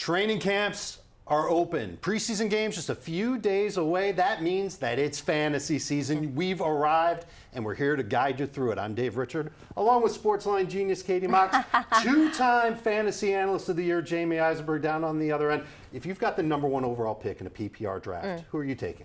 Training camps are open. Preseason games just a few days away. That means that it's fantasy season. We've arrived, and we're here to guide you through it. I'm Dave Richard, along with Sportsline genius Katie Mox, two-time fantasy analyst of the year Jamie Eisenberg down on the other end. If you've got the #1 overall pick in a PPR draft, who are you taking?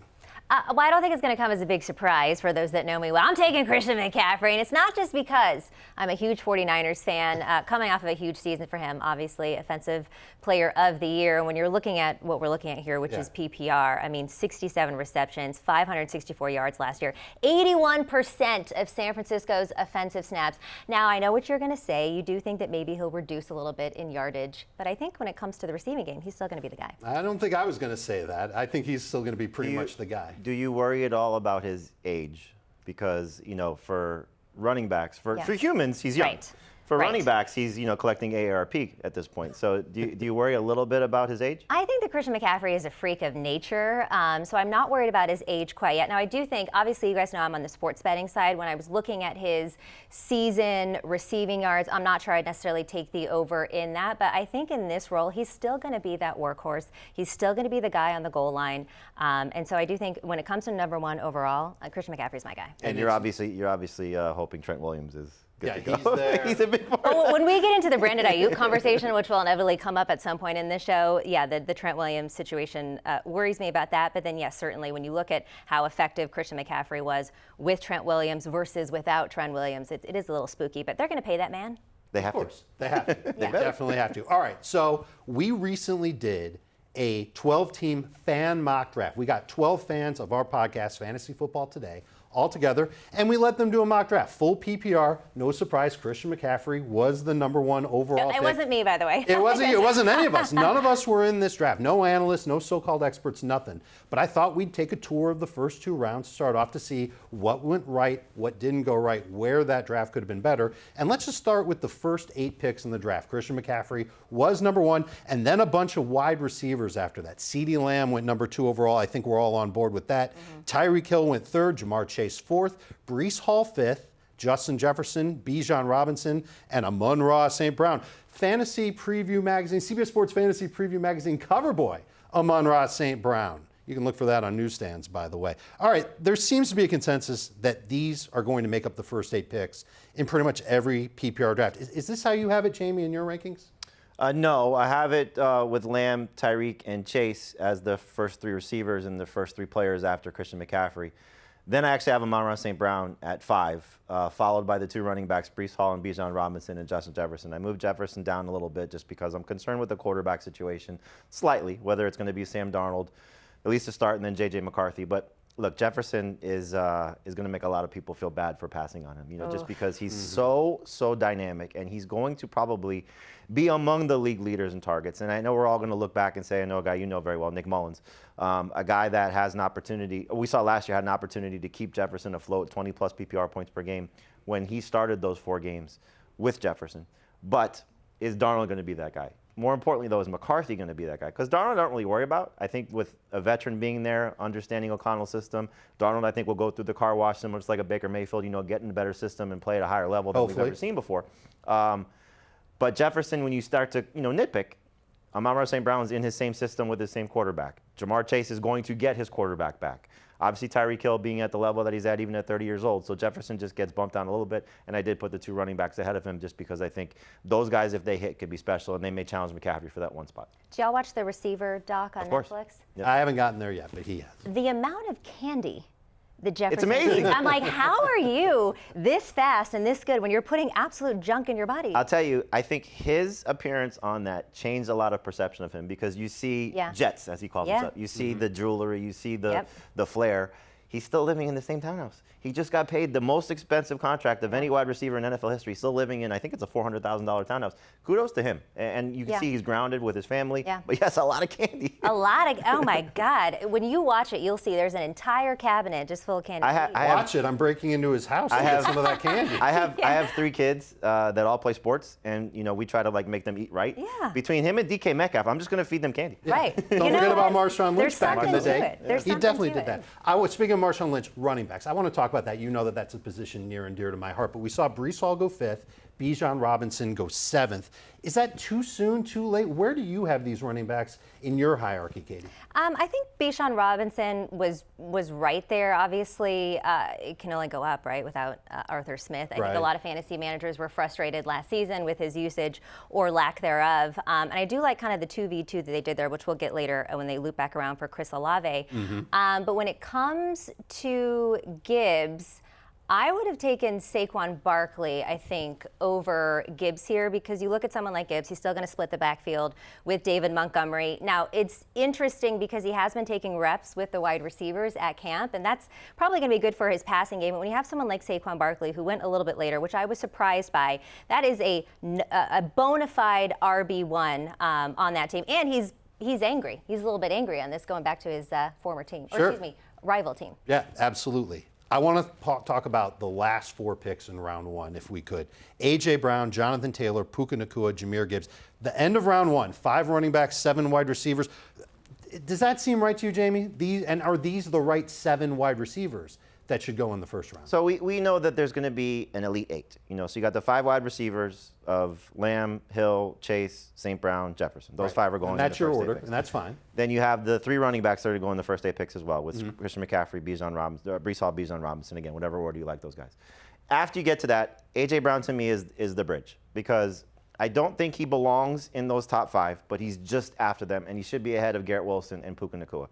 Well, I don't think it's going to come as a big surprise for those that know me well. I'm taking Christian McCaffrey, and it's not just because I'm a huge 49ers fan, coming off of a huge season for him, obviously, Offensive Player of the Year. And when you're looking at what we're looking at here, which is PPR, I mean, 67 receptions, 564 yards last year, 81% of San Francisco's offensive snaps. Now, I know what you're going to say. You do think that maybe he'll reduce a little bit in yardage, but I think when it comes to the receiving game, he's still going to be the guy. I don't think I was going to say that. I think he's still going to be pretty much the guy. Do you worry at all about his age? Because, you know, for running backs, for humans, he's young. Right. For running backs, he's, you know, collecting AARP at this point. So do you worry a little bit about his age? I think that Christian McCaffrey is a freak of nature, so I'm not worried about his age quite yet. Now, I do think, obviously, you guys know I'm on the sports betting side. When I was looking at his season receiving yards, I'm not sure I'd necessarily take the over in that, but I think in this role, he's still going to be that workhorse. He's still going to be the guy on the goal line, and so I do think when it comes to #1 overall, Christian McCaffrey's my guy. And you're obviously hoping Trent Williams is. He's there. He's a big part. Well, when we get into the Brandon Ayuk conversation, which will inevitably come up at some point in this show, the Trent Williams situation worries me about that. But then, yes, certainly when you look at how effective Christian McCaffrey was with Trent Williams versus without Trent Williams, it is a little spooky. But they're going to pay that man. They have to. They have to. They definitely have to. All right, so we recently did a 12-team fan mock draft. We got 12 fans of our podcast, Fantasy Football Today, all together, and we let them do a mock draft. Full PPR, no surprise, Christian McCaffrey was the #1 overall pick. It wasn't me, by the way. It wasn't any of us. None of us were in this draft. No analysts, no so-called experts, nothing. But I thought we'd take a tour of the first 2 rounds to start off to see what went right, what didn't go right, where that draft could have been better. And let's just start with the first 8 picks in the draft. Christian McCaffrey was #1, and then a bunch of wide receivers after that. CeeDee Lamb went #2 overall. I think we're all on board with that. Tyreek Hill went 3rd, Jamar Chase 4th, Breece Hall 5th, Justin Jefferson, Bijan Robinson, and Amon-Ra St. Brown. Fantasy Preview Magazine, CBS Sports Fantasy Preview Magazine cover boy, Amon-Ra St. Brown. You can look for that on newsstands, by the way. All right, there seems to be a consensus that these are going to make up the first 8 picks in pretty much every PPR draft. Is this how you have it, Jamie, in your rankings? No, I have it with Lamb, Tyreek, and Chase as the first 3 receivers and the first 3 players after Christian McCaffrey. Then I actually have Amon-Ra St. Brown at 5, followed by the 2 running backs, Breece Hall and Bijan Robinson and Justin Jefferson. I moved Jefferson down a little bit just because I'm concerned with the quarterback situation slightly, whether it's going to be Sam Darnold, at least to start, and then J.J. McCarthy. But look, Jefferson is going to make a lot of people feel bad for passing on him, you know, just because he's so dynamic, and he's going to probably be among the league leaders in targets. And I know we're all going to look back and say, I know a guy you know very well, Nick Mullins, a guy that has an opportunity, we saw last year had an opportunity to keep Jefferson afloat, 20-plus PPR points per game when he started those 4 games with Jefferson. But is Darnold going to be that guy? More importantly, though, is McCarthy going to be that guy? Because Darnold I don't really worry about. I think with a veteran being there, understanding O'Connell's system, Darnold I think will go through the car wash similar to like a Baker Mayfield, you know, get in a better system and play at a higher level than we've ever seen before. But Jefferson, when you start to, you know, nitpick, Amon-Ra St. Brown's in his same system with his same quarterback. Jamar Chase is going to get his quarterback back. Obviously, Tyreek Hill being at the level that he's at even at 30 years old. So Jefferson just gets bumped down a little bit. And I did put the 2 running backs ahead of him just because I think those guys, if they hit, could be special. And they may challenge McCaffrey for that 1 spot. Did y'all watch the receiver doc on Netflix? Yep. I haven't gotten there yet, but he has. The amount of candy the Jefferson It's amazing. eats. I'm like, how are you this fast and this good when you're putting absolute junk in your body? I'll tell you, I think his appearance on that changed a lot of perception of him because you see Jets, as he calls himself. You see the jewelry, you see the flair. He's still living in the same townhouse. He just got paid the most expensive contract of any wide receiver in NFL history. Still living in, I think it's a $400,000 townhouse. Kudos to him. And you can see he's grounded with his family. But he has a lot of candy. A lot of, oh my God. When you watch it, you'll see there's an entire cabinet just full of candy. Watch it. I'm breaking into his house to get some of that candy. I have 3 kids that all play sports, and you know we try to like make them eat right. Between him and DK Metcalf, I'm just going to feed them candy. Right. Don't forget about Marshawn Lynch back in the day. He definitely did that. Speaking of Marshawn Lynch, running backs, I want to talk about that. You know that that's a position near and dear to my heart. But we saw Breece Hall go 5th, Bijan Robinson goes 7th. Is that too soon, too late? Where do you have these running backs in your hierarchy, Katie? I think Bijan Robinson was right there. Obviously, it can only go up, right, without Arthur Smith. I think a lot of fantasy managers were frustrated last season with his usage or lack thereof. And I do like kind of the 2v2 that they did there, which we'll get later when they loop back around for Chris Olave. But when it comes to Gibbs, I would have taken Saquon Barkley, I think, over Gibbs here, because you look at someone like Gibbs, he's still going to split the backfield with David Montgomery. Now, it's interesting because he has been taking reps with the wide receivers at camp, and that's probably going to be good for his passing game. But when you have someone like Saquon Barkley, who went a little bit later, which I was surprised by, that is a bona fide RB1 on that team. And he's angry. He's a little bit angry on this, going back to his former team, or excuse me, rival team. Yeah, absolutely. I want to talk about the last 4 picks in round 1, if we could. A.J. Brown, Jonathan Taylor, Puka Nacua, Jahmyr Gibbs. The end of round 1, 5 running backs, 7 wide receivers. Does that seem right to you, Jamie? And are these the right 7 wide receivers that should go in the first round? So we know that there's going to be an elite 8. So you got the 5 wide receivers of Lamb, Hill, Chase, St. Brown, Jefferson. Those 5 are going in the first 8 picks. That's your order, and that's fine. Then you have the 3 running backs that are going in the first 8 picks as well, with Christian McCaffrey, Bijan Robinson, Breece Hall, Bijan Robinson, again, whatever order you like those guys. After you get to that, A.J. Brown to me is the bridge, because I don't think he belongs in those top 5, but he's just after them, and he should be ahead of Garrett Wilson and Puka Nacua.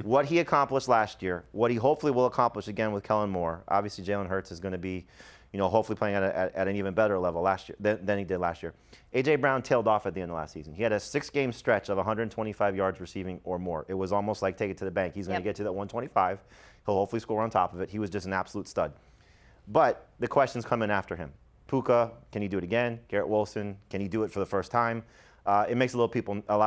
What he accomplished last year, what he hopefully will accomplish again with Kellen Moore. Obviously, Jalen Hurts is going to be, hopefully playing at an even better level last year than he did last year. A.J. Brown tailed off at the end of last season. He had a 6-game stretch of 125 yards receiving or more. It was almost like take it to the bank. He's going to get to that 125. He'll hopefully score on top of it. He was just an absolute stud. But the questions come in after him. Puka, can he do it again? Garrett Wilson, can he do it for the first time? It makes a lot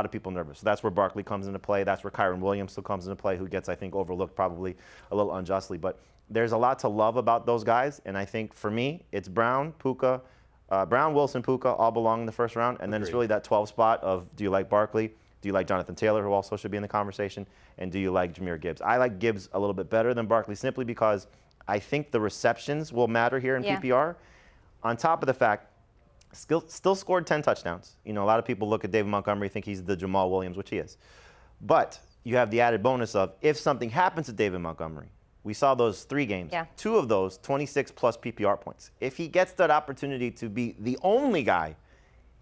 of people nervous. So that's where Barkley comes into play. That's where Kyron Williams still comes into play, who gets, I think, overlooked probably a little unjustly. But there's a lot to love about those guys, and I think for me, it's Brown, Puka, Brown, Wilson, Puka all belong in the first round, and then it's really that 12 spot of, do you like Barkley? Do you like Jonathan Taylor, who also should be in the conversation? And do you like Jahmyr Gibbs? I like Gibbs a little bit better than Barkley, simply because I think the receptions will matter here in PPR. On top of the fact, still scored 10 touchdowns. A lot of people look at David Montgomery, think he's the Jamal Williams, which he is. But you have the added bonus of, if something happens to David Montgomery, we saw those 3 games. 2 of those, 26 plus PPR points. If he gets that opportunity to be the only guy,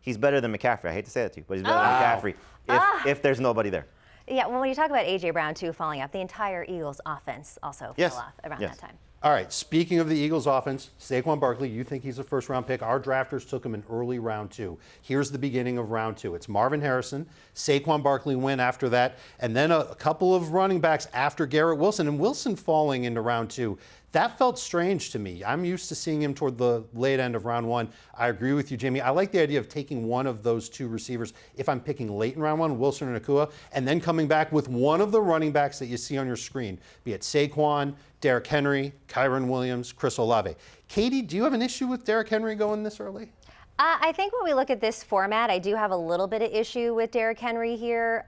he's better than McCaffrey. I hate to say that to you, but he's better than McCaffrey if there's nobody there. Yeah, well, when you talk about A.J. Brown, too, falling off, the entire Eagles offense also fell off around that time. All right, speaking of the Eagles offense, Saquon Barkley, you think he's a first-round pick. Our drafters took him in early round 2. Here's the beginning of round 2. It's Marvin Harrison, Saquon Barkley went after that, and then a couple of running backs after Garrett Wilson, and Wilson falling into round 2. That felt strange to me. I'm used to seeing him toward the late end of round 1. I agree with you, Jamie. I like the idea of taking one of those 2 receivers if I'm picking late in round 1, Wilson or Nacua, and then coming back with one of the running backs that you see on your screen, be it Saquon, Derrick Henry, Kyron Williams, Chris Olave. Katie, do you have an issue with Derrick Henry going this early? I think when we look at this format, I do have a little bit of issue with Derrick Henry here.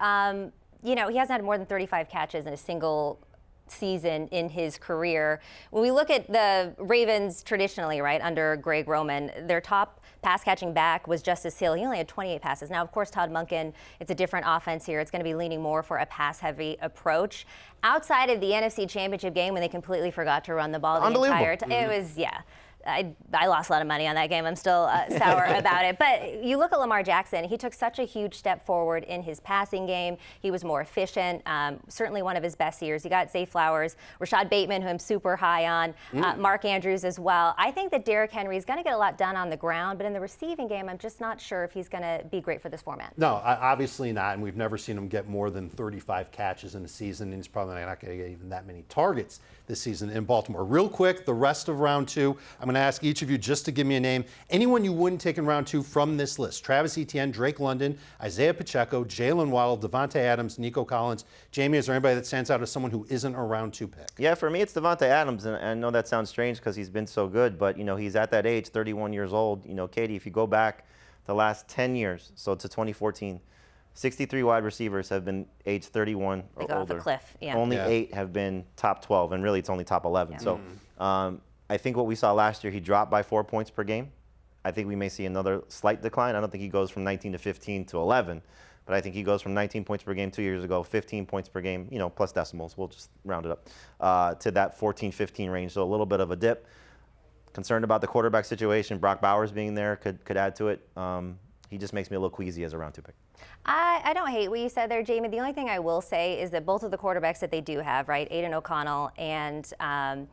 He hasn't had more than 35 catches in a single season in his career. When we look at the Ravens traditionally, right, under Greg Roman, their top pass catching back was Justice Hill. He only had 28 passes. Now, of course, Todd Monken, it's a different offense here. It's going to be leaning more for a pass-heavy approach. Outside of the NFC Championship game, when they completely forgot to run the ball the entire time, it was, I lost a lot of money on that game. I'm still sour about it. But you look at Lamar Jackson, he took such a huge step forward in his passing game. He was more efficient, certainly one of his best years. You got Zay Flowers, Rashad Bateman, who I'm super high on, Mark Andrews as well. I think that Derrick Henry is going to get a lot done on the ground, but in the receiving game, I'm just not sure if he's going to be great for this format. No, obviously not, and we've never seen him get more than 35 catches in a season, and he's probably not going to get even that many targets this season in Baltimore. Real quick, the rest of round 2, I'm going to ask each of you just to give me a name. Anyone you wouldn't take in round 2 from this list. Travis Etienne, Drake London, Isaiah Pacheco, Jalen Waddle, Devontae Adams, Nico Collins. Jamie, is there anybody that stands out as someone who isn't a round 2 pick? Yeah, for me, it's Devontae Adams, and I know that sounds strange because he's been so good, but, he's at that age, 31 years old. Katie, if you go back the last 10 years, so to 2014, 63 wide receivers have been age 31 or older. Off the cliff, Only 8 have been top 12, and really it's only top 11. So I think what we saw last year, he dropped by 4 points per game. I think we may see another slight decline. I don't think he goes from 19 to 15 to 11, but I think he goes from 19 points per game 2 years ago, 15 points per game, plus decimals, we'll just round it up, to that 14, 15 range. So a little bit of a dip. Concerned about the quarterback situation. Brock Bowers being there could add to it. He just makes me a little queasy as a round 2 pick. I don't hate what you said there, Jamie. The only thing I will say is that both of the quarterbacks that they do have, right, Aiden O'Connell and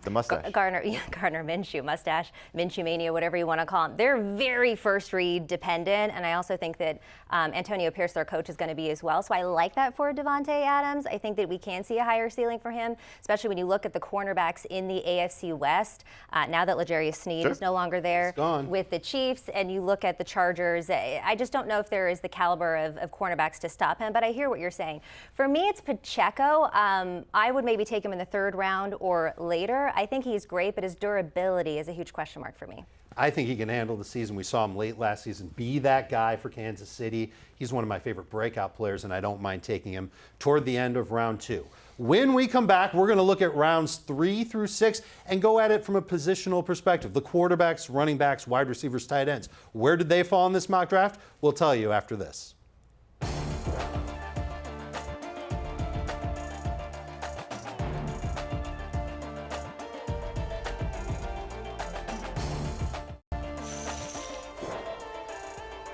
the mustache. Gardner Minshew, mustache, Minshew mania, whatever you want to call him, they're very first read dependent, and I also think that Antonio Pierce, their coach, is going to be as well. So I like that for Devontae Adams. I think that we can see a higher ceiling for him, especially when you look at the cornerbacks in the AFC West. Now that L'Jarius Sneed is no longer there with the Chiefs, and you look at the Chargers, I just don't know if there is the caliber of cornerbacks to stop him, but I hear what you're saying. For me, it's Pacheco. I would maybe take him in the 3rd round or later. I think he's great, but his durability is a huge question mark for me. I think he can handle the season. We saw him late last season be that guy for Kansas City. He's one of my favorite breakout players, and I don't mind taking him toward the end of round 2. When we come back, we're going to look at rounds 3 through 6 and go at it from a positional perspective. The quarterbacks, running backs, wide receivers, tight ends. Where did they fall in this mock draft? We'll tell you after this.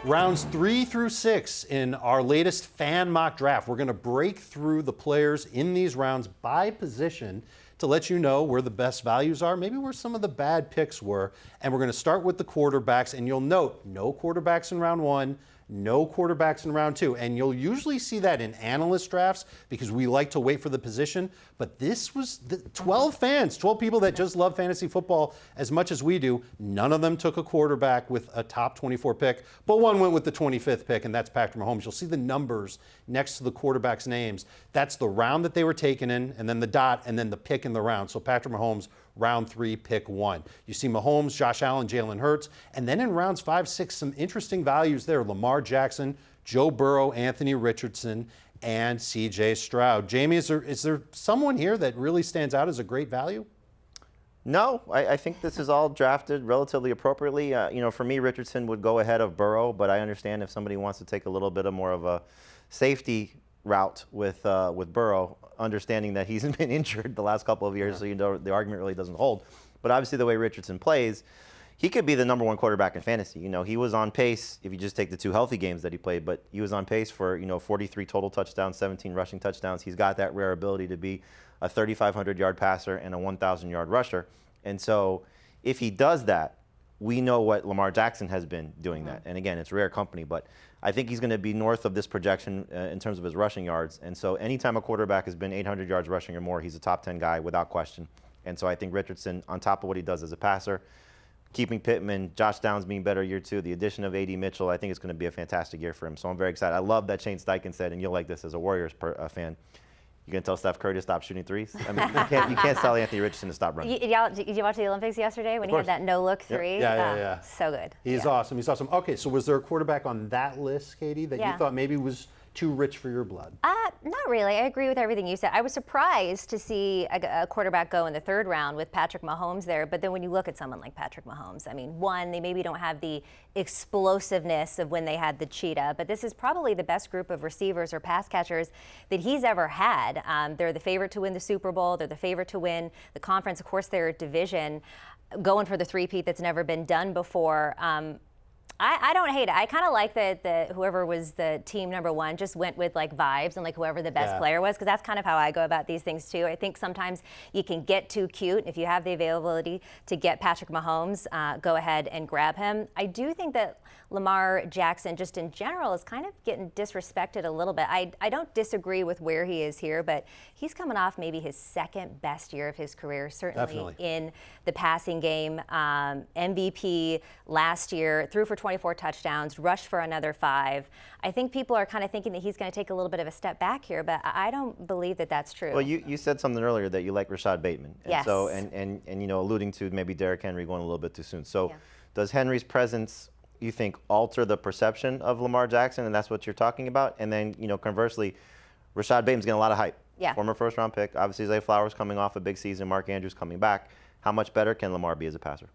Rounds 3 through 6 in our latest fan mock draft. We're going to break through the players in these rounds by position to let you know where the best values are, maybe where some of the bad picks were. And we're going to start with the quarterbacks, and you'll note no quarterbacks in round 1, no quarterbacks in round 2. And you'll usually see that in analyst drafts because we like to wait for the position. But this was 12 fans, 12 people that just love fantasy football as much as we do. None of them took a quarterback with a top 24 pick, but one went with the 25th pick, and that's Patrick Mahomes. You'll see the numbers next to the quarterback's names. That's the round that they were taken in, and then the dot, and then the pick in the round. So Patrick Mahomes, round 3, pick 1. You see Mahomes, Josh Allen, Jalen Hurts, and then in rounds 5, 6, some interesting values there. Lamar Jackson, Joe Burrow, Anthony Richardson, and C.J. Stroud. Jamie, is there someone here that really stands out as a great value? No, I think this is all drafted relatively appropriately. For me, Richardson would go ahead of Burrow, but I understand if somebody wants to take a little bit of more of a safety route with Burrow, understanding that he's been injured the last couple of years, so the argument really doesn't hold. But obviously the way Richardson plays, he could be the #1 quarterback in fantasy. He was on pace, if you just take the 2 healthy games that he played, but he was on pace for 43 total touchdowns, 17 rushing touchdowns. He's got that rare ability to be a 3,500-yard passer and a 1,000-yard rusher. And so if he does that, we know what Lamar Jackson has been doing that. And again, it's rare company, but I think he's going to be north of this projection in terms of his rushing yards. And so anytime a quarterback has been 800 yards rushing or more, he's a top 10 guy without question. And so I think Richardson, on top of what he does as a passer, keeping Pittman, Josh Downs being better year 2, the addition of A.D. Mitchell, I think it's going to be a fantastic year for him. So I'm very excited. I love that Shane Steichen said, and you'll like this as a Warriors fan, you going to tell Steph Curry to stop shooting threes? I mean, you can't tell Anthony Richardson to stop running. Did you watch the Olympics yesterday when he had that no-look 3? Yeah. So good. He's awesome. He's awesome. Okay, so was there a quarterback on that list, Katie, that you thought maybe was too rich for your blood? Not really. I agree with everything you said. I was surprised to see a quarterback go in the 3rd round with Patrick Mahomes there. But then when you look at someone like Patrick Mahomes, I mean, one, they maybe don't have the explosiveness of when they had the cheetah, but this is probably the best group of receivers or pass catchers that he's ever had. They're the favorite to win the Super Bowl. They're the favorite to win the conference. Of course, their division, going for the three-peat that's never been done before. I don't hate it. I kind of like that whoever was the team #1 just went with like vibes and like whoever the best player was, because that's kind of how I go about these things too. I think sometimes you can get too cute. If you have the availability to get Patrick Mahomes, go ahead and grab him. I do think that Lamar Jackson, just in general, is kind of getting disrespected a little bit. I don't disagree with where he is here, but he's coming off maybe his 2nd best year of his career, certainly in the passing game. MVP last year, threw for 24 touchdowns, rushed for another 5. I think people are kind of thinking that he's going to take a little bit of a step back here, but I don't believe that that's true. Well, you said something earlier that you like Rashad Bateman. And yes. So, and alluding to maybe Derrick Henry going a little bit too soon. So does Henry's presence, you think, alter the perception of Lamar Jackson, and that's what you're talking about? And then, conversely, Rashad Bateman's getting a lot of hype. Yeah. Former 1st-round pick. Obviously, Zay Flowers coming off a big season. Mark Andrews coming back. How much better can Lamar be as a passer?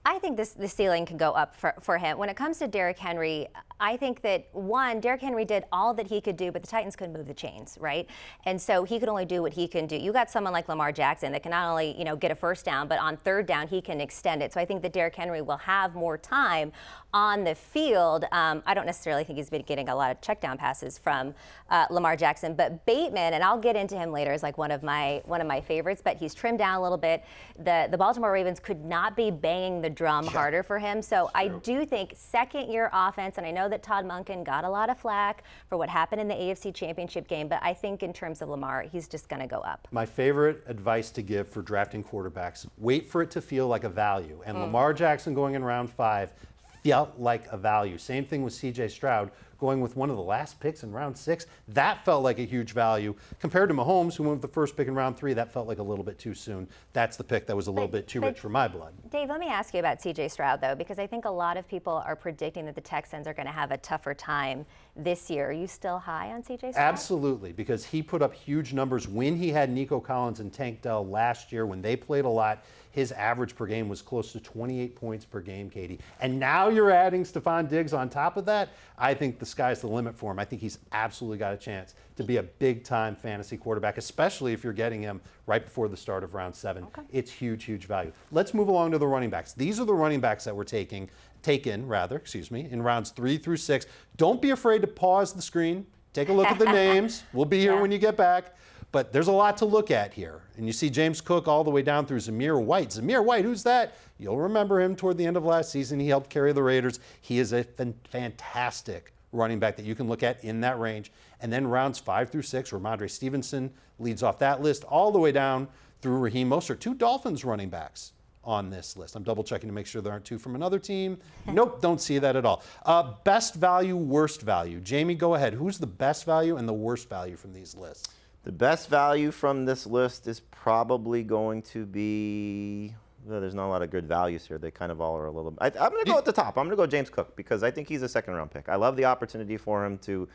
I think the ceiling can go up for him. When it comes to Derrick Henry, I think that, one, Derrick Henry did all that he could do, but the Titans couldn't move the chains, right? And so he could only do what he can do. You got someone like Lamar Jackson that can not only, get a first down, but on third down, he can extend it. So I think that Derrick Henry will have more time on the field. I don't necessarily think he's been getting a lot of check down passes from Lamar Jackson, but Bateman, and I'll get into him later, is like one of my favorites, but he's trimmed down a little bit. The Baltimore Ravens could not be banging the drum harder for him. So I do think second-year offense, and I know that Todd Monken got a lot of flack for what happened in the AFC Championship game, but I think in terms of Lamar, he's just going to go up. My favorite advice to give for drafting quarterbacks, wait for it to feel like a value. And Lamar Jackson going in round 5 felt like a value. Same thing with C.J. Stroud going with one of the last picks in round 6. That felt like a huge value. Compared to Mahomes, who went with the first pick in round 3, that felt like a little bit too soon. That's the pick that was a little bit too rich for my blood. Dave, let me ask you about C.J. Stroud, though, because I think a lot of people are predicting that the Texans are going to have a tougher time this year. Are you still high on C.J. Stroud? Absolutely, because he put up huge numbers when he had Nico Collins and Tank Dell last year when they played a lot. His average per game was close to 28 points per game, Katie. And now you're adding Stephon Diggs on top of that. I think the sky's the limit for him. I think he's absolutely got a chance to be a big-time fantasy quarterback, especially if you're getting him right before the start of round 7. Okay. It's huge, huge value. Let's move along to the running backs. These are the running backs that we're taken in rounds 3 through 6. Don't be afraid to pause the screen. Take a look at the names. We'll be here when you get back. But there's a lot to look at here. And you see James Cook all the way down through Zamir White. Zamir White, who's that? You'll remember him toward the end of last season. He helped carry the Raiders. He is a fantastic running back that you can look at in that range. And then rounds 5 through 6, Ramondre Stevenson leads off that list all the way down through Raheem Mostert. 2 Dolphins running backs on this list. I'm double checking to make sure there aren't 2 from another team. Nope, don't see that at all. Best value, worst value. Jamie, go ahead. Who's the best value and the worst value from these lists? The best value from this list is probably going to be, well, there's not a lot of good values here. They kind of all are a little, I'm going to go at the top. I'm going to go James Cook because I think he's a second-round pick. I love the opportunity for him to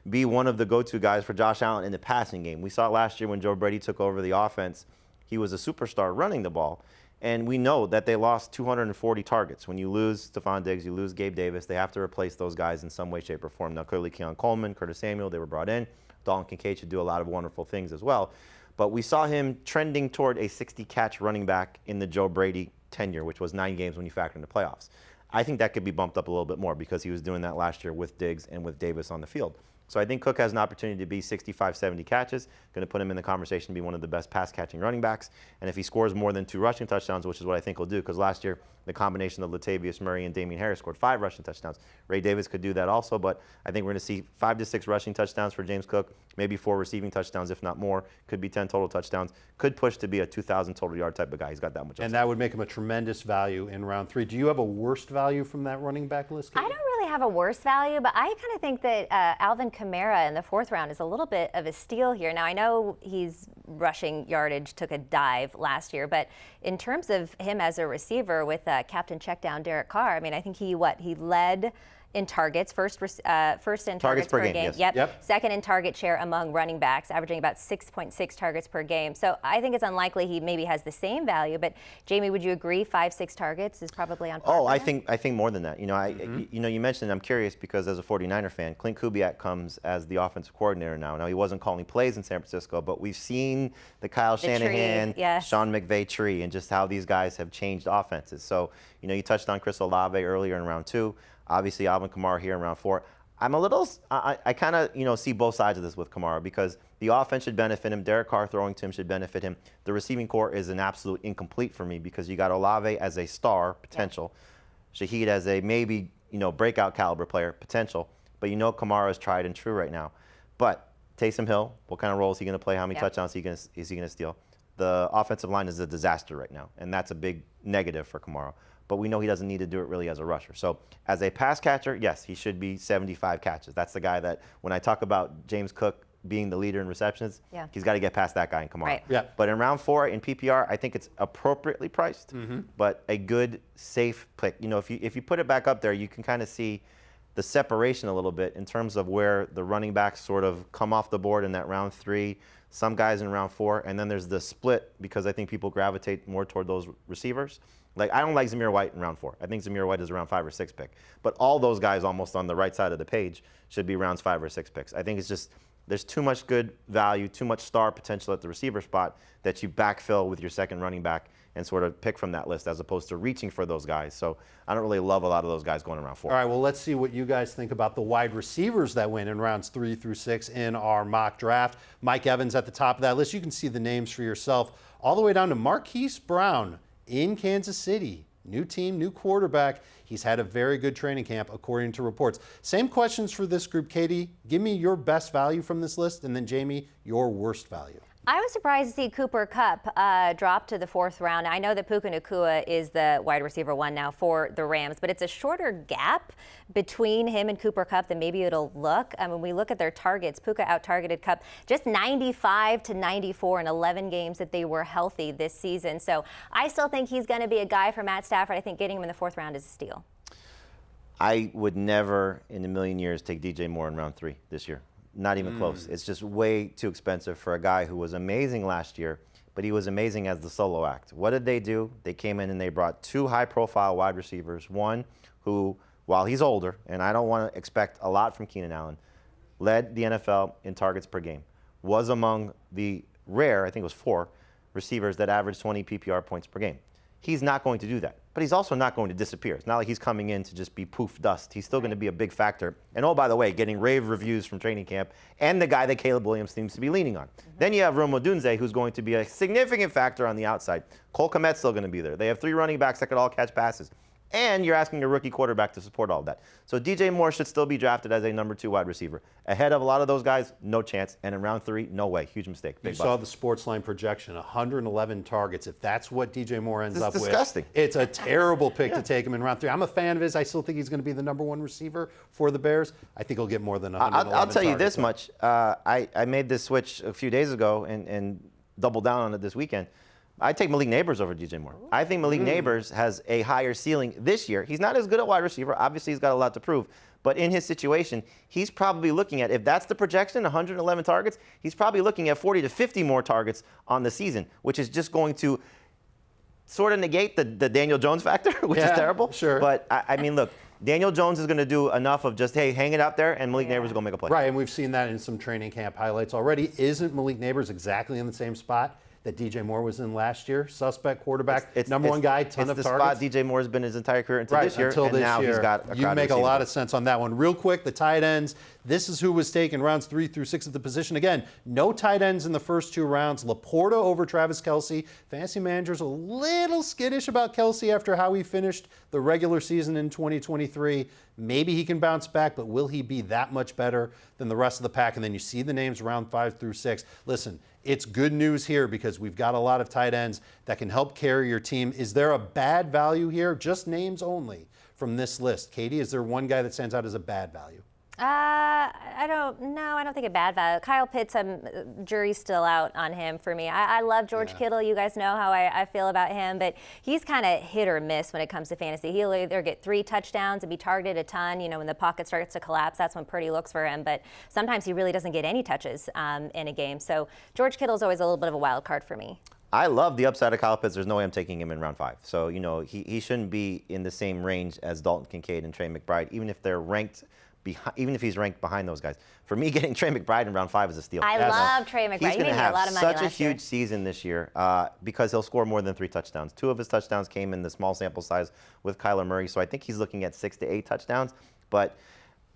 be one of the go-to guys for Josh Allen in the passing game. We saw it last year when Joe Brady took over the offense. He was a superstar running the ball. And we know that they lost 240 targets. When you lose Stephon Diggs, you lose Gabe Davis, they have to replace those guys in some way, shape, or form. Now, clearly, Keon Coleman, Curtis Samuel, they were brought in. Dalton Kincaid should do a lot of wonderful things as well. But we saw him trending toward a 60-catch running back in the Joe Brady tenure, which was 9 games when you factor in the playoffs. I think that could be bumped up a little bit more because he was doing that last year with Diggs and with Davis on the field. So I think Cook has an opportunity to be 65, 70 catches, going to put him in the conversation to be one of the best pass-catching running backs. And if he scores more than 2 rushing touchdowns, which is what I think he'll do, because last year the combination of Latavius Murray and Damian Harris scored 5 rushing touchdowns. Ray Davis could do that also, but I think we're going to see 5 to 6 rushing touchdowns for James Cook, maybe 4 receiving touchdowns, if not more. Could be 10 total touchdowns. Could push to be a 2,000 total yard type of guy. He's got that much upside. And that would make him a tremendous value in round 3. Do you have a worst value from that running back list, Katie? I don't really have a worst value, but I kind of think that Alvin Kamara in the 4th round is a little bit of a steal here. Now, I know his rushing yardage took a dive last year, but in terms of him as a receiver with Captain Checkdown Derek Carr, I mean, I think he led in targets, first in targets per game. Yes. Yep. Second in target share among running backs, averaging about 6.6 targets per game. So I think it's unlikely he maybe has the same value. But Jamie, would you agree 5-6 targets is probably on par? Oh, I think more than that. You mentioned, I'm curious because as a 49er fan, Clint Kubiak comes as the offensive coordinator now. Now he wasn't calling plays in San Francisco, but we've seen the Kyle Shanahan, Sean McVay tree, and just how these guys have changed offenses. So you touched on Chris Olave earlier in round 2. Obviously, Alvin Kamara here in round 4. I'm a little, I kind of, see both sides of this with Kamara because the offense should benefit him. Derek Carr throwing to him should benefit him. The receiving core is an absolute incomplete for me because you got Olave as a star potential, Shaheed as a maybe, breakout caliber player potential, but Kamara is tried and true right now. But Taysom Hill, what kind of role is he going to play? How many touchdowns is he going to steal? The offensive line is a disaster right now, and that's a big negative for Kamara. But we know he doesn't need to do it really as a rusher. So as a pass catcher, yes, he should be 75 catches. That's the guy that when I talk about James Cook being the leader in receptions, he's got to get past that guy in Kamara. Right. Yeah. But in round 4 in PPR, I think it's appropriately priced, but a good, safe pick. If you put it back up there, you can kind of see the separation a little bit in terms of where the running backs sort of come off the board in that round 3, some guys in round 4, and then there's the split because I think people gravitate more toward those receivers. Like, I don't like Zamir White in round 4. I think Zamir White is a round 5 or 6 pick. But all those guys almost on the right side of the page should be rounds 5 or 6 picks. I think it's just, there's too much good value, too much star potential at the receiver spot that you backfill with your second running back and sort of pick from that list as opposed to reaching for those guys. So I don't really love a lot of those guys going around 4. All right, well, let's see what you guys think about the wide receivers that went in rounds 3 through 6 in our mock draft. Mike Evans at the top of that list. You can see the names for yourself. All the way down to Marquise Brown in Kansas City. New team, new quarterback. He's had a very good training camp, according to reports. Same questions for this group. Katie, give me your best value from this list, and then Jamie, your worst value. I was surprised to see Cooper Kupp drop to the 4th round. I know that Puka Nacua is the wide receiver 1 now for the Rams, but it's a shorter gap between him and Cooper Kupp than maybe it'll look. When we look at their targets, Puka out-targeted Kupp just 95 to 94 in 11 games that they were healthy this season. So I still think he's going to be a guy for Matt Stafford. I think getting him in the 4th round is a steal. I would never in a million years take DJ Moore in round 3 this year. Not even close. It's just way too expensive for a guy who was amazing last year, but he was amazing as the solo act. What did they do? They came in and they brought 2 high-profile wide receivers. One who, while he's older, and I don't want to expect a lot from Keenan Allen, led the NFL in targets per game, was among the rare, I think it was 4, receivers that averaged 20 PPR points per game. He's not going to do that. But he's also not going to disappear. It's not like he's coming in to just be poof dust. He's still going to be a big factor. And oh, by the way, getting rave reviews from training camp and the guy that Caleb Williams seems to be leaning on. Then you have Rome Odunze, who's going to be a significant factor on the outside. Cole Kmet's still going to be there. They have 3 running backs that could all catch passes. And you're asking a rookie quarterback to support all of that. So DJ Moore should still be drafted as a number 2 wide receiver. Ahead of a lot of those guys, no chance. And in round 3, no way. Huge mistake. You saw the Sportsline projection, 111 targets. If that's what DJ Moore ends up disgusting. with, it's a terrible pick to take him in round 3. I'm a fan of his. I still think he's going to be the number 1 receiver for the Bears. I think he'll get more than 111 I'll tell you targets, this much. I made this switch a few days ago and doubled down on it this weekend. I take Malik Neighbors over DJ Moore. I think Malik Neighbors has a higher ceiling this year. He's not as good at wide receiver. Obviously, he's got a lot to prove. But in his situation, he's probably looking at, if that's the projection, 111 targets, he's probably looking at 40 to 50 more targets on the season, which is just going to sort of negate the Daniel Jones factor, which is terrible. Sure. But, I mean, look, Daniel Jones is going to do enough of just, hey, hang it out there, and Malik Neighbors is going to make a play. Right, and we've seen that in some training camp highlights already. Isn't Malik Neighbors exactly in the same spot that DJ Moore was in last year? Suspect quarterback, number 1 guy, ton of targets. It's the spot DJ Moore's been his entire career until this year, until and this now year. he's got a You make a lot of sense on that one. Real quick, the tight ends. This is who was taken rounds 3 through 6 at the position. Again, no tight ends in the first 2 rounds. Laporta over Travis Kelce. Fantasy managers a little skittish about Kelce after how he finished the regular season in 2023. Maybe he can bounce back, but will he be that much better than the rest of the pack? And then you see the names round 5 through 6. Listen, it's good news here because we've got a lot of tight ends that can help carry your team. Is there a bad value here? Just names only from this list. Katie, is there one guy that stands out as a bad value? I don't think a bad value. Kyle Pitts, jury's still out on him for me. I love George Kittle. You guys know how I feel about him, but he's kind of hit or miss when it comes to fantasy. He'll either get 3 touchdowns and be targeted a ton. You know, when the pocket starts to collapse, that's when Purdy looks for him, but sometimes he really doesn't get any touches in a game. So George Kittle's always a little bit of a wild card for me. I love the upside of Kyle Pitts. There's no way I'm taking him in round 5. So, you know, he shouldn't be in the same range as Dalton Kincaid and Trey McBride, even if they're ranked even if he's ranked behind those guys. For me, getting Trey McBride in round 5 is a steal. I love Trey McBride. He's going to have a lot of money such a huge season this year because he'll score more than 3 touchdowns. 2 of his touchdowns came in the small sample size with Kyler Murray, so I think he's looking at 6 to 8 touchdowns. But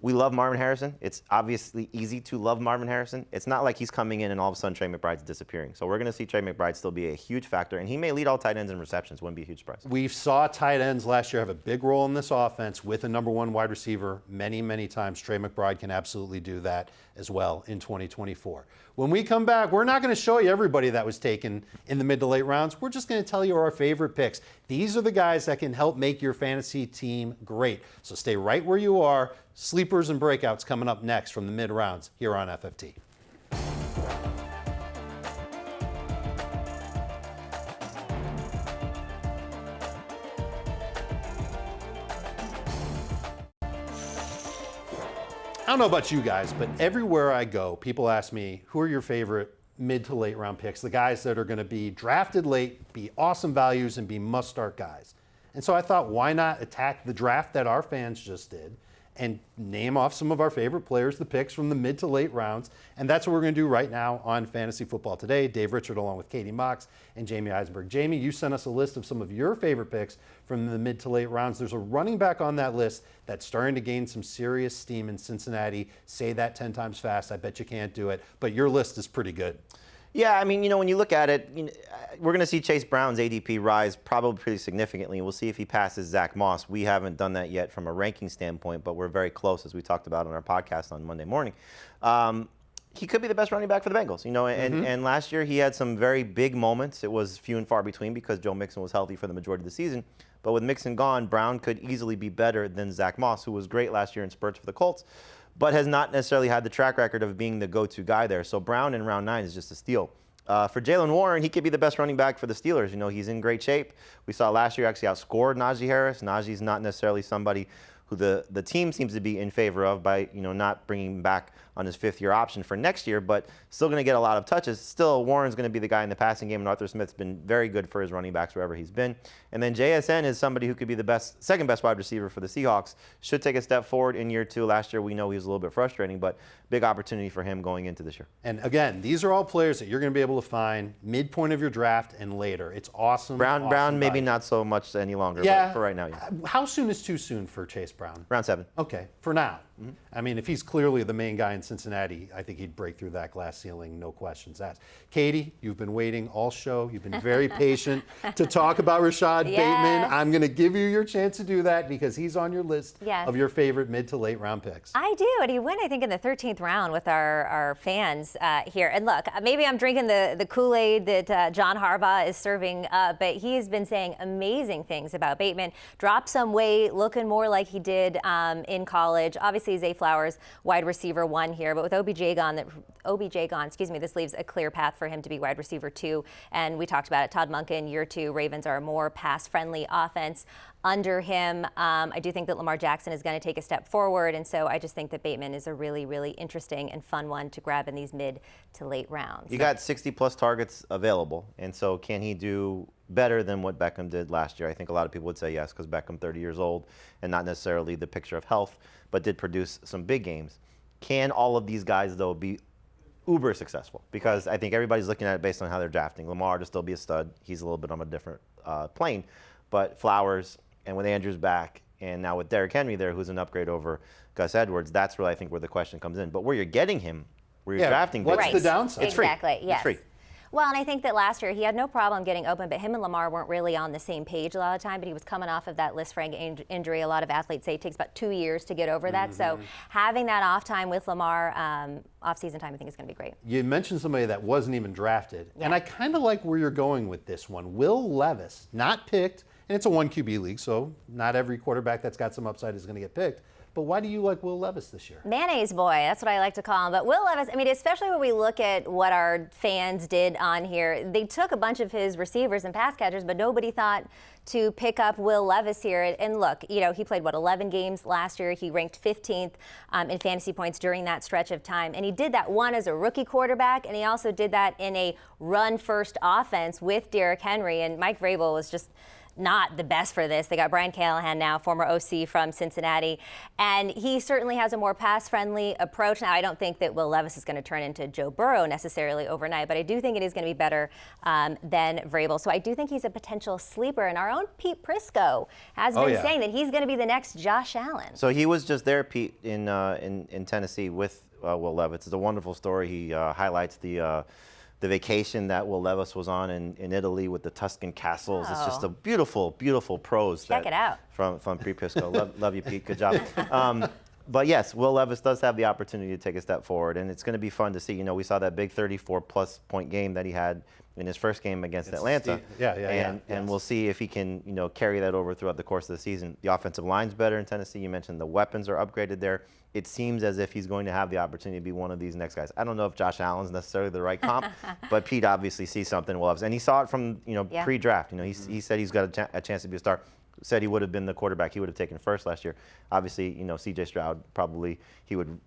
we love Marvin Harrison. It's obviously easy to love Marvin Harrison. It's not like he's coming in and all of a sudden Trey McBride's disappearing. So we're going to see Trey McBride still be a huge factor, and he may lead all tight ends in receptions. Wouldn't be a huge surprise. We saw tight ends last year have a big role in this offense with a number 1 wide receiver many, many times. Trey McBride can absolutely do that as well in 2024. When we come back, we're not going to show you everybody that was taken in the mid to late rounds. We're just going to tell you our favorite picks. These are the guys that can help make your fantasy team great. So stay right where you are. Sleepers and breakouts coming up next from the mid rounds here on FFT. I don't know about you guys, but everywhere I go, people ask me, who are your favorite mid to late round picks, the guys that are going to be drafted late, be awesome values, and be must-start guys. And so I thought, why not attack the draft that our fans just did and name off some of our favorite players, the picks from the mid to late rounds. And that's what we're going to do right now on Fantasy Football Today. Dave Richard along with Katie Mox and Jamie Eisenberg. Jamie, you sent us a list of some of your favorite picks from the mid to late rounds. There's a running back on that list that's starting to gain some serious steam in Cincinnati. Say that 10 times fast. I bet you can't do it. But your list is pretty good. Yeah, I mean, when you look at it, we're going to see Chase Brown's ADP rise probably pretty significantly. We'll see if he passes Zach Moss. We haven't done that yet from a ranking standpoint, but we're very close, as we talked about on our podcast on Monday morning. He could be the best running back for the Bengals, and last year he had some very big moments. It was few and far between because Joe Mixon was healthy for the majority of the season. But with Mixon gone, Brown could easily be better than Zach Moss, who was great last year in spurts for the Colts, but has not necessarily had the track record of being the go-to guy there. So Brown in round 9 is just a steal. For Jaylen Warren, he could be the best running back for the Steelers. He's in great shape. We saw last year actually outscored Najee Harris. Najee's not necessarily somebody who the team seems to be in favor of by not bringing him back on his 5th-year option for next year, but still going to get a lot of touches. Still, Warren's going to be the guy in the passing game, and Arthur Smith's been very good for his running backs wherever he's been. And then JSN is somebody who could be the second best wide receiver for the Seahawks. Should take a step forward in year 2. Last year, we know he was a little bit frustrating, but big opportunity for him going into this year. And again, these are all players that you're going to be able to find midpoint of your draft and later. It's awesome. Brown maybe not so much any longer, but for right now, yeah. How soon is too soon for Chase Brown? Round 7. Okay, for now. I mean, if he's clearly the main guy in Cincinnati, I think he'd break through that glass ceiling, no questions asked. Katie, you've been waiting all show. You've been very patient to talk about Rashad Bateman. I'm going to give you your chance to do that because he's on your list of your favorite mid to late round picks. I do, and he went, I think, in the 13th round with our fans here. And look, maybe I'm drinking the Kool-Aid that John Harbaugh is serving up, but he has been saying amazing things about Bateman. Dropped some weight, looking more like he did in college. Obviously, Zay Flowers, wide receiver 1 here, but with OBJ gone, this leaves a clear path for him to be wide receiver 2. And we talked about it. Todd Monken, year 2, Ravens are a more pass-friendly offense under him. I do think that Lamar Jackson is going to take a step forward, and so I just think that Bateman is a really, really interesting and fun one to grab in these mid to late rounds. You got 60-plus targets available, and so can he do better than what Beckham did last year? I think a lot of people would say yes, because Beckham, 30 years old, and not necessarily the picture of health, but did produce some big games. Can all of these guys, though, be uber successful? Because I think everybody's looking at it based on how they're drafting. Lamar to still be a stud. He's a little bit on a different plane. But Flowers, and with Andrews back, and now with Derrick Henry there, who's an upgrade over Gus Edwards, that's really, I think, where the question comes in. But where you're getting him, where you're drafting him. What's the downside? It's free. Exactly, yes. It's free. Well, and I think that last year he had no problem getting open, but him and Lamar weren't really on the same page a lot of the time, but he was coming off of that Lisfranc injury. A lot of athletes say it takes about 2 years to get over that. So having that off time with Lamar, off-season time, I think is going to be great. You mentioned somebody that wasn't even drafted, and I kind of like where you're going with this one. Will Levis, not picked, and it's a 1 QB league, so not every quarterback that's got some upside is going to get picked. But why do you like Will Levis this year? Mayonnaise boy, that's what I like to call him. But Will Levis, I mean, especially when we look at what our fans did on here, they took a bunch of his receivers and pass catchers, but nobody thought to pick up Will Levis here. And look, he played, 11 games last year. He ranked 15th in fantasy points during that stretch of time. And he did that, one, as a rookie quarterback, and he also did that in a run-first offense with Derrick Henry. And Mike Vrabel was just not the best for this. They got Brian Callahan now, former OC from Cincinnati, and he certainly has a more pass-friendly approach. Now, I don't think that Will Levis is going to turn into Joe Burrow necessarily overnight, but I do think it is going to be better than Vrabel. So I do think he's a potential sleeper, and our own Pete Prisco has been saying that he's going to be the next Josh Allen. So he was just there, Pete, in Tennessee with Will Levis. It's a wonderful story. He highlights the vacation that Will Levis was on in Italy with the Tuscan castles. It's just a beautiful, beautiful prose. Check it out. From Pete Prisco. love you, Pete. Good job. But yes, Will Levis does have the opportunity to take a step forward, and it's going to be fun to see. We saw that big 34-plus point game that he had in his first game against Atlanta. And we'll see if he can, carry that over throughout the course of the season. The offensive line's better in Tennessee. You mentioned the weapons are upgraded there. It seems as if he's going to have the opportunity to be one of these next guys. I don't know if Josh Allen's necessarily the right comp, but Pete obviously sees something in Will Levis. And he saw it from, pre-draft. He said he's got a chance to be a star. Said he would have been the quarterback he would have taken first last year. Obviously, C.J. Stroud, probably he would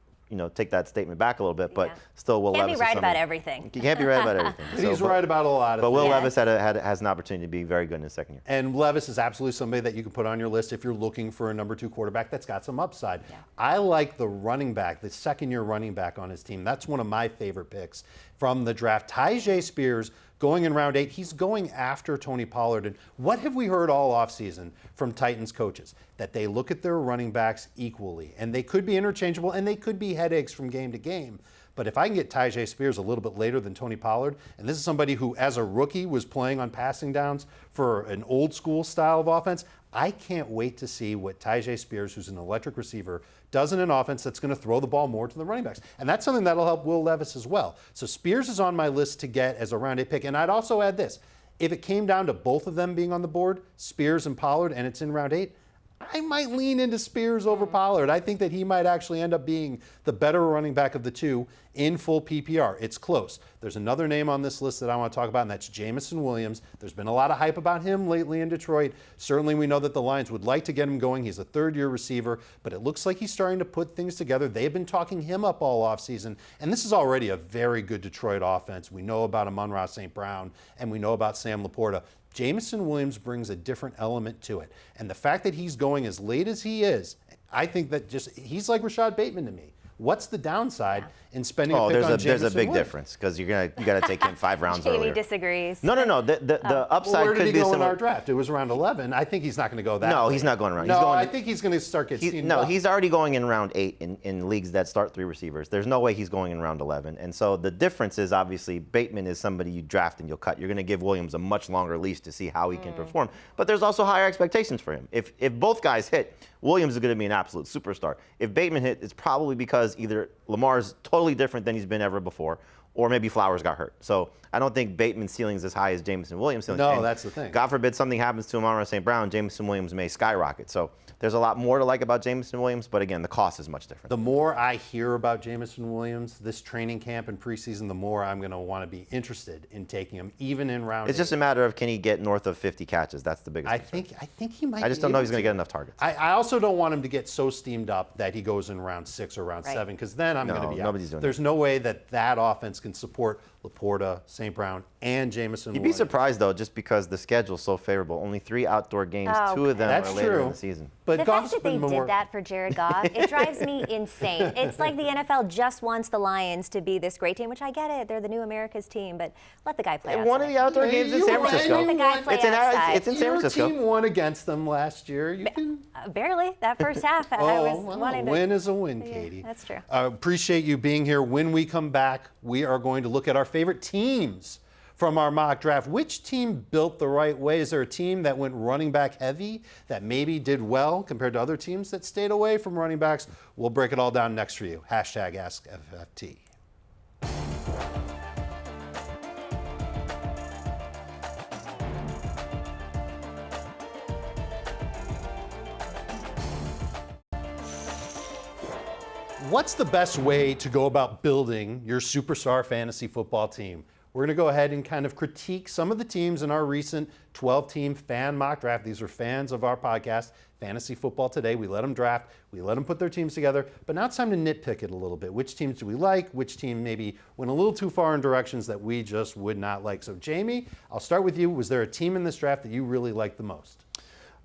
take that statement back a little bit, but still Will Levis Can't be right about everything. You can't be right about everything. He's right about a lot of But things. Will Levis has an opportunity to be very good in his second year. And Levis is absolutely somebody that you can put on your list if you're looking for a number 2 quarterback that's got some upside. Yeah. I like the running back, the second-year running back on his team. That's one of my favorite picks from the draft. Tyjae Spears going in round 8. He's going after Tony Pollard. And what have we heard all offseason from Titans coaches? That they look at their running backs equally. And they could be interchangeable, and they could be headaches from game to game. But if I can get Tyjae Spears a little bit later than Tony Pollard, and this is somebody who, as a rookie, was playing on passing downs for an old school style of offense, I can't wait to see what Tyjae Spears, who's an electric receiver, does in an offense that's going to throw the ball more to the running backs. And that's something that'll help Will Levis as well. So Spears is on my list to get as a round 8 pick. And I'd also add this. If it came down to both of them being on the board, Spears and Pollard, and it's in round 8, I might lean into Spears over Pollard. I think that he might actually end up being the better running back of the two in full PPR. It's close. There's another name on this list that I want to talk about, and that's Jameson Williams. There's been a lot of hype about him lately in Detroit. Certainly we know that the Lions would like to get him going. He's a third-year receiver, but it looks like he's starting to put things together. They've been talking him up all offseason, and this is already a very good Detroit offense. We know about Amon-Ra St. Brown, and we know about Sam Laporta. Jameson Williams brings a different element to it. And the fact that he's going as late as he is, I think that he's like Rashad Bateman to me. What's the downside in spending a pick on Jameson there's a big Williams? difference because you got to take him 5 rounds Jamie earlier. disagrees. No. The upside Where did could he be go in similar. our draft? It was around 11. I think he's not going to go that No, late. he's not going around. No, He's going, I think he's going to start getting steamed up. he's already going in round 8 in leagues that start 3 receivers. There's no way he's going in round 11. And so the difference is obviously Bateman is somebody you draft and you'll cut. You're going to give Williams a much longer leash to see how he can perform. But there's also higher expectations for him. If both guys hit, Williams is going to be an absolute superstar. If Bateman hit, it's probably because either Lamar's totally different than he's been ever before, or maybe Flowers got hurt. So I don't think Bateman's ceiling is as high as Jameson Williams' ceiling. No, And that's the thing. God forbid something happens to Amon-Ra St. Brown, Jameson Williams may skyrocket. So there's a lot more to like about Jameson Williams, but again, the cost is much different. The more I hear about Jameson Williams this training camp and preseason, the more I'm going to want to be interested in taking him, even in round 8. It's just a matter of can he get north of 50 catches? That's the biggest concern. I think he might. I just don't know if he's going to get enough targets. I also don't want him to get so steamed up that he goes in round 6 or round Right. 7, because then I'm going to be out. nobody's doing There's no way that offense can support Laporta, St. Brown, and Jameson You'd be Williams. surprised, though, just because the schedule's so favorable. Only 3 outdoor games, Oh, 2 of them That's are later true. in the season. But The Goff's fact that they been did more. that for Jared Goff, it drives me insane. It's like the NFL just wants the Lions to be this great team, which I get it. They're the new America's team, but let the guy play outside. One of the outdoor games in you San won. Francisco. Let the guy play outside. It's in San Your Francisco. team won against them last year. You can. Barely. That first half, I Oh, was well, wanting to. win is a win, Yeah, Katie. that's true. Appreciate you being here. When we come back, we are going to look at our favorite teams from our mock draft. Which team built the right way? Is there a team that went running back heavy that maybe did well compared to other teams that stayed away from running backs? We'll break it all down next for you. Hashtag AskFFT. What's the best way to go about building your superstar fantasy football team? We're going to go ahead and kind of critique some of the teams in our recent 12-team fan mock draft. These are fans of our podcast, Fantasy Football Today. We let them draft. We let them put their teams together. But now it's time to nitpick it a little bit. Which teams do we like? Which team maybe went a little too far in directions that we just would not like? So, Jamie, I'll start with you. Was there a team in this draft that you really liked the most?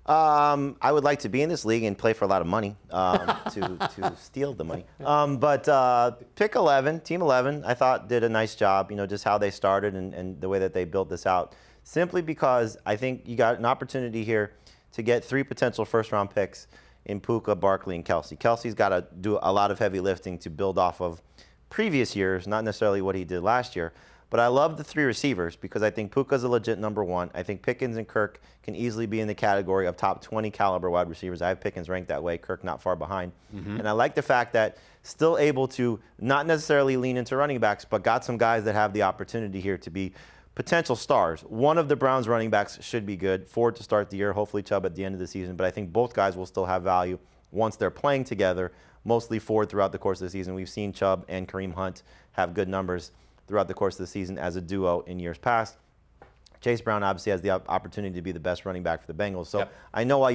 I would like to be in this league and play for a lot of money to steal the money. But pick 11, team 11, I thought did a nice job, just how they started and the way that they built this out. Simply because I think you got an opportunity here to get 3 potential first-round picks in Puka, Barkley, and Kelsey. Kelsey's got to do a lot of heavy lifting to build off of previous years, not necessarily what he did last year. But I love the 3 receivers because I think Puka's a legit number 1. I think Pickens and Kirk can easily be in the category of top 20 caliber wide receivers. I have Pickens ranked that way, Kirk not far behind. And I like the fact that still able to not necessarily lean into running backs, but got some guys that have the opportunity here to be potential stars. One of the Browns running backs should be good. Ford to start the year, hopefully Chubb at the end of the season. But I think both guys will still have value once they're playing together, mostly Ford throughout the course of the season. We've seen Chubb and Kareem Hunt have good numbers throughout the course of the season as a duo in years past. Chase Brown obviously has the opportunity to be the best running back for the Bengals. So Yep. I know while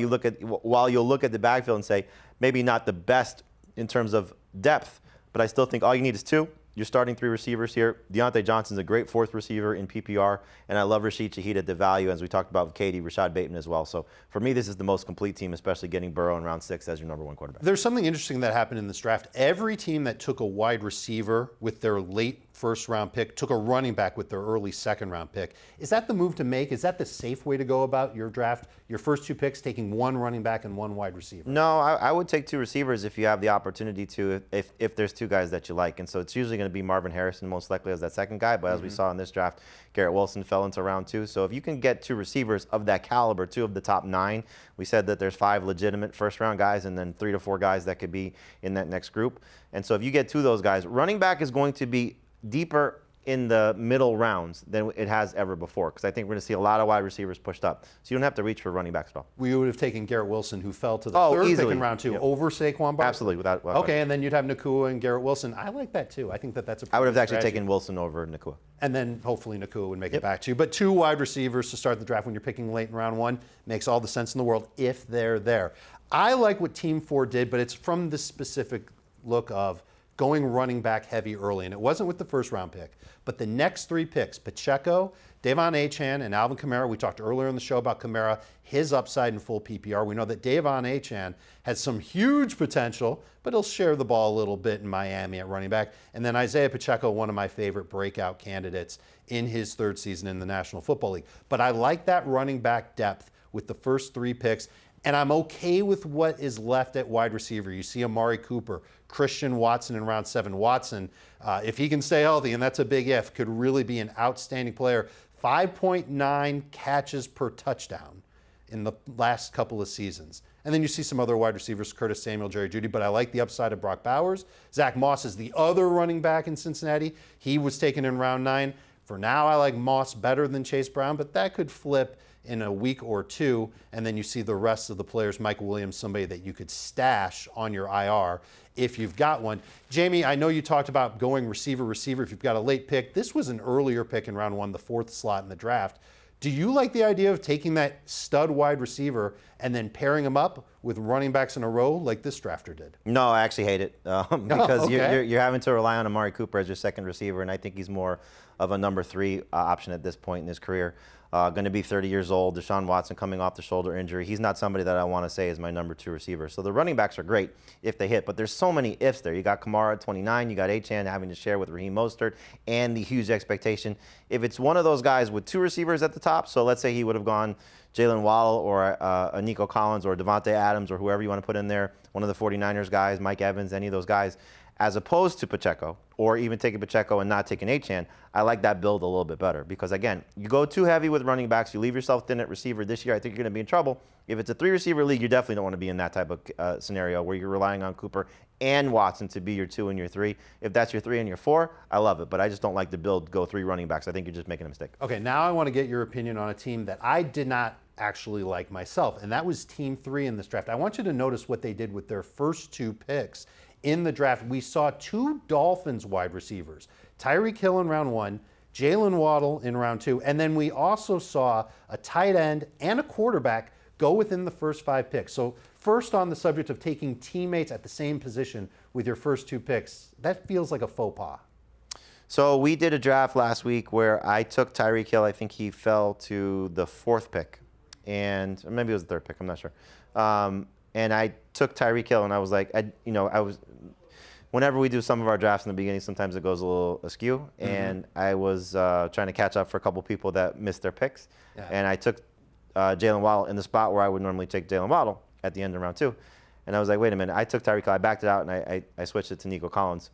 you'll look at the backfield and say maybe not the best in terms of depth, but I still think all you need is 2. You're starting 3 receivers here. Deontay Johnson's a great 4th receiver in PPR, and I love Rashid Shaheed at the value, as we talked about with Katie, Rashad Bateman as well. So for me, this is the most complete team, especially getting Burrow in round 6 as your number 1 quarterback. There's something interesting that happened in this draft. Every team that took a wide receiver with their late first-round pick took a running back with their early second-round pick. Is that the move to make? Is that the safe way to go about your draft? Your first 2 picks, taking 1 running back and 1 wide receiver? No, I would take 2 receivers if you have the opportunity to, if there's 2 guys that you like. And so it's usually going to be Marvin Harrison most likely as that second guy. But as we saw in this draft, Garrett Wilson fell into round 2. So if you can get 2 receivers of that caliber, 2 of the top 9, we said that there's 5 legitimate first-round guys and then 3 to 4 guys that could be in that next group. And so if you get 2 of those guys, running back is going to be deeper in the middle rounds than it has ever before, because I think we're going to see a lot of wide receivers pushed up. So you don't have to reach for running backs at all. We would have taken Garrett Wilson, who fell to the 3rd pick in round 2, over Saquon Barkley. Absolutely, without okay, and then you'd have Nakua and Garrett Wilson. I like that too. I think that's a pretty I would have good actually strategy. taken Wilson over Nakua. And then hopefully Nakua would make it back to you. But 2 wide receivers to start the draft when you're picking late in round 1 makes all the sense in the world if they're there. I like what Team 4 did, but it's from the specific look of going running back heavy early. And it wasn't with the first-round pick, but the next 3 picks, Pacheco, Devon Achane, and Alvin Kamara. We talked earlier in the show about Kamara, his upside in full PPR. We know that Devon Achane has some huge potential, but he'll share the ball a little bit in Miami at running back. And then Isaiah Pacheco, one of my favorite breakout candidates in his 3rd season in the National Football League. But I like that running back depth with the first 3 picks. And I'm okay with what is left at wide receiver. You see Amari Cooper, Christian Watson in round 7. Watson, if he can stay healthy, and that's a big if, could really be an outstanding player. 5.9 catches per touchdown in the last couple of seasons. And then you see some other wide receivers, Curtis Samuel, Jerry Jeudy, but I like the upside of Brock Bowers. Zach Moss is the other running back in Cincinnati. He was taken in round 9. For now, I like Moss better than Chase Brown, but that could flip in a week or 2, and then you see the rest of the players. Mike Williams, somebody that you could stash on your IR if you've got one. Jamie, I know you talked about going receiver if you've got a late pick. This was an earlier pick in round 1, the 4th slot in the draft. Do you like the idea of taking that stud wide receiver and then pairing him up with running backs in a row like this drafter did? No, I actually hate it because okay. you're having to rely on Amari Cooper as your second receiver, and I think he's more of a number 3 option at this point in his career. Going to be 30 years old. Deshaun Watson coming off the shoulder injury. He's not somebody that I want to say is my number 2 receiver. So the running backs are great if they hit, but there's so many ifs there. You got Kamara at 29. You got Achane having to share with Raheem Mostert and the huge expectation. If it's one of those guys with 2 receivers at the top, so let's say he would have gone Jalen Waddle or a Nico Collins or Devontae Adams or whoever you want to put in there, one of the 49ers guys, Mike Evans, any of those guys, as opposed to Pacheco, or even taking Pacheco and not taking Achane, I like that build a little bit better. Because again, you go too heavy with running backs, you leave yourself thin at receiver this year, I think you're going to be in trouble. If it's a 3-receiver league, you definitely don't want to be in that type of scenario where you're relying on Cooper and Watson to be your 2 and your 3. If that's your 3 and your 4, I love it. But I just don't like the build go 3 running backs. I think you're just making a mistake. Okay, now I want to get your opinion on a team that I did not actually like myself, and that was Team 3 in this draft. I want you to notice what they did with their first 2 picks. In the draft, we saw 2 Dolphins wide receivers, Tyreek Hill in round 1, Jalen Waddle in round 2, and then we also saw a tight end and a quarterback go within the first 5 picks. So first, on the subject of taking teammates at the same position with your first 2 picks, that feels like a faux pas. So we did a draft last week where I took Tyreek Hill. I think he fell to the 4th pick, and or maybe it was the 3rd pick. I'm not sure. And I took Tyreek Hill, and I was like, whenever we do some of our drafts in the beginning, sometimes it goes a little askew. And I was trying to catch up for a couple people that missed their picks. Yeah. And I took Jalen Waddle in the spot where I would normally take Jalen Waddle at the end of round 2. And I was like, wait a minute. I took Tyreek Hill. I backed it out, and I switched it to Nico Collins.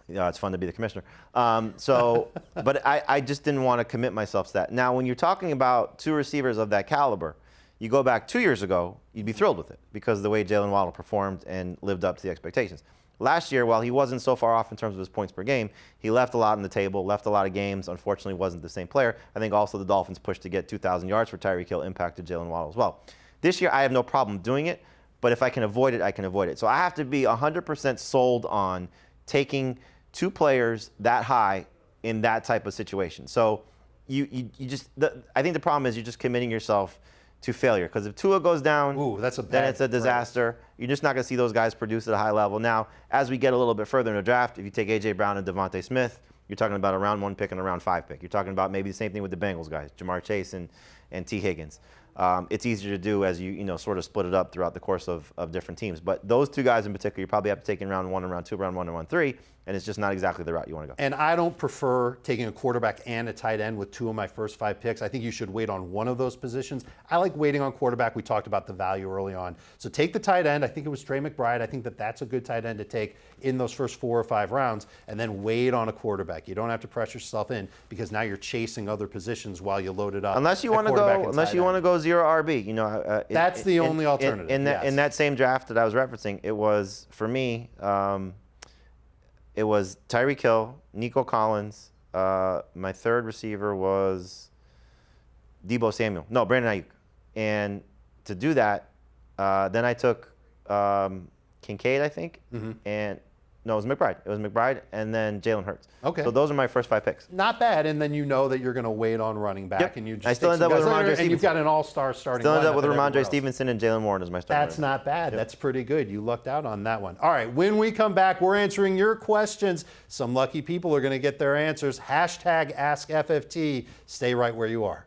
It's fun to be the commissioner. But I just didn't want to commit myself to that. Now, when you're talking about 2 receivers of that caliber, you go back 2 years ago, you'd be thrilled with it because of the way Jalen Waddle performed and lived up to the expectations. Last year, while he wasn't so far off in terms of his points per game, he left a lot on the table, left a lot of games, unfortunately wasn't the same player. I think also the Dolphins pushed to get 2,000 yards for Tyreek Hill impacted Jalen Waddle as well. This year, I have no problem doing it, but if I can avoid it, I can avoid it. So I have to be 100% sold on taking 2 players that high in that type of situation. So I think the problem is you're just committing yourself to failure. Because if Tua goes down, that's a then bad it's a disaster. You're just not going to see those guys produce at a high level. Now, as we get a little bit further in the draft, if you take A.J. Brown and Devontae Smith, you're talking about a round 1 pick and a round 5 pick. You're talking about maybe the same thing with the Bengals guys, Jamar Chase and T. Higgins. It's easier to do as you sort of split it up throughout the course of different teams. But those 2 guys in particular, you probably have to take in round 1 and round 2, round 1 and round 3, and it's just not exactly the route you want to go. And I don't prefer taking a quarterback and a tight end with 2 of my first 5 picks. I think you should wait on one of those positions. I like waiting on quarterback. We talked about the value early on. So take the tight end. I think it was Trey McBride. I think that's a good tight end to take in those first 4 or 5 rounds, and then wait on a quarterback. You don't have to pressure yourself in because now you're chasing other positions while you load it up. Unless you want to go 0 RB, that's the only alternative. In that same draft that I was referencing, it was for me. It was Tyreek Hill, Nico Collins. My third receiver was Deebo Samuel. No, Brandon Ayuk. And to do that, then I took Kincaid, I think, and no, it was McBride. It was McBride, and then Jalen Hurts. Okay. So those are my first 5 picks. Not bad, and then you know that you're going to wait on running back, Yep. and you just I still end up with Ramondre Stevenson. and you've got an all-star starting. Still end up with lineup Ramondre Stevenson and Jalen Warren as my starter. That's not bad. Yep. That's pretty good. You lucked out on that one. All right, when we come back, we're answering your questions. Some lucky people are going to get their answers. Hashtag AskFFT. Stay right where you are.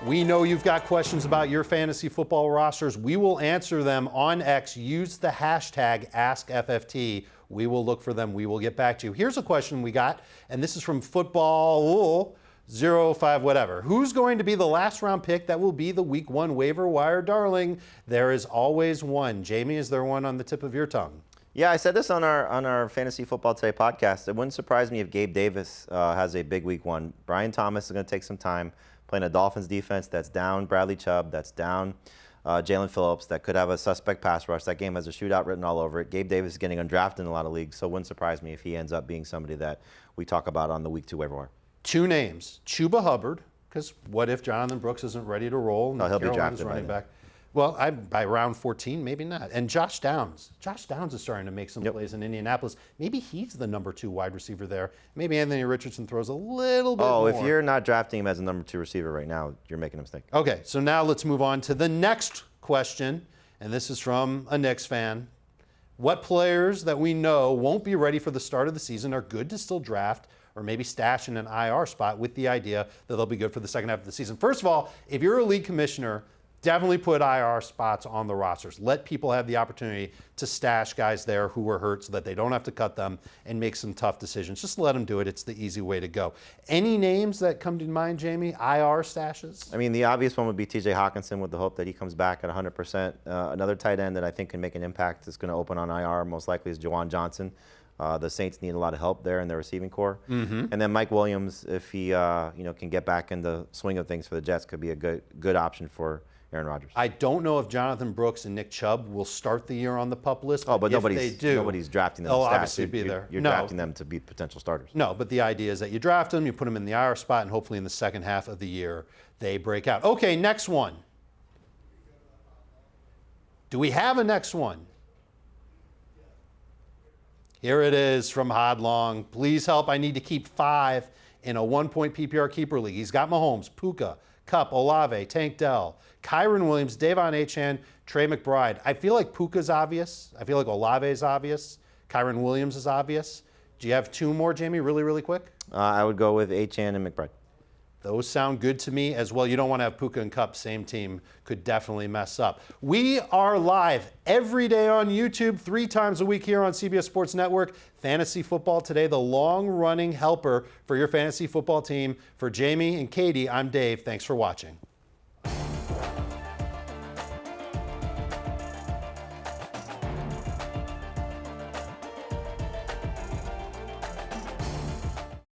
We know you've got questions about your fantasy football rosters. We will answer them on X. Use the hashtag AskFFT. We will look for them. We will get back to you. Here's a question we got, and this is from Football 05 whatever. Who's going to be the last round pick that will be the week 1 waiver wire darling? There is always one. Jamie, is there one on the tip of your tongue? Yeah, I said this on our Fantasy Football Today podcast. It wouldn't surprise me if Gabe Davis has a big week 1. Brian Thomas is going to take some time playing a Dolphins defense that's down Bradley Chubb, that's down Jalen Phillips, that could have a suspect pass rush. That game has a shootout written all over it. Gabe Davis is getting undrafted in a lot of leagues, so it wouldn't surprise me if he ends up being somebody that we talk about on the week 2 waiver wire. 2 names. Chuba Hubbard, because what if Jonathan Brooks isn't ready to roll? No, he'll be drafted running back. Well, by round 14, maybe not. And Josh Downs. Josh Downs is starting to make some plays in Indianapolis. Maybe he's the number 2 wide receiver there. Maybe Anthony Richardson throws a little bit more. If you're not drafting him as a number 2 receiver right now, you're making a mistake. Okay, so now let's move on to the next question. And this is from a Knicks fan. What players that we know won't be ready for the start of the season are good to still draft or maybe stash in an IR spot with the idea that they'll be good for the second half of the season? First of all, if you're a league commissioner, definitely put IR spots on the rosters. Let people have the opportunity to stash guys there who were hurt so that they don't have to cut them and make some tough decisions. Just let them do it. It's the easy way to go. Any names that come to mind, Jamie? IR stashes? I mean, the obvious one would be TJ Hawkinson with the hope that he comes back at 100%. Another tight end that I think can make an impact that's going to open on IR most likely is Juwan Johnson. The Saints need a lot of help there in their receiving core. And then Mike Williams, if he can get back in the swing of things for the Jets, could be a good option for Aaron Rodgers. I don't know if Jonathan Brooks and Nick Chubb will start the year on the PUP list. But nobody's drafting them. They'll obviously be there. You're drafting them to be potential starters. No, but the idea is that you draft them, you put them in the IR spot, and hopefully in the second half of the year they break out. Okay, next one. Do we have a next one? Here it is from Hodlong. Please help. I need to keep 5 in a 1-point PPR keeper league. He's got Mahomes, Puka, Kupp, Olave, Tank Dell, Kyron Williams, Davon Achane, Trey McBride. I feel like Puka's obvious. I feel like Olave is obvious. Kyron Williams is obvious. Do you have 2 more, Jamie, really, really quick? I would go with Achane and McBride. Those sound good to me as well. You don't want to have Puka and Kupp, same team, could definitely mess up. We are live every day on YouTube, 3 times a week here on CBS Sports Network. Fantasy Football Today, the long-running helper for your fantasy football team. For Jamie and Katie, I'm Dave. Thanks for watching.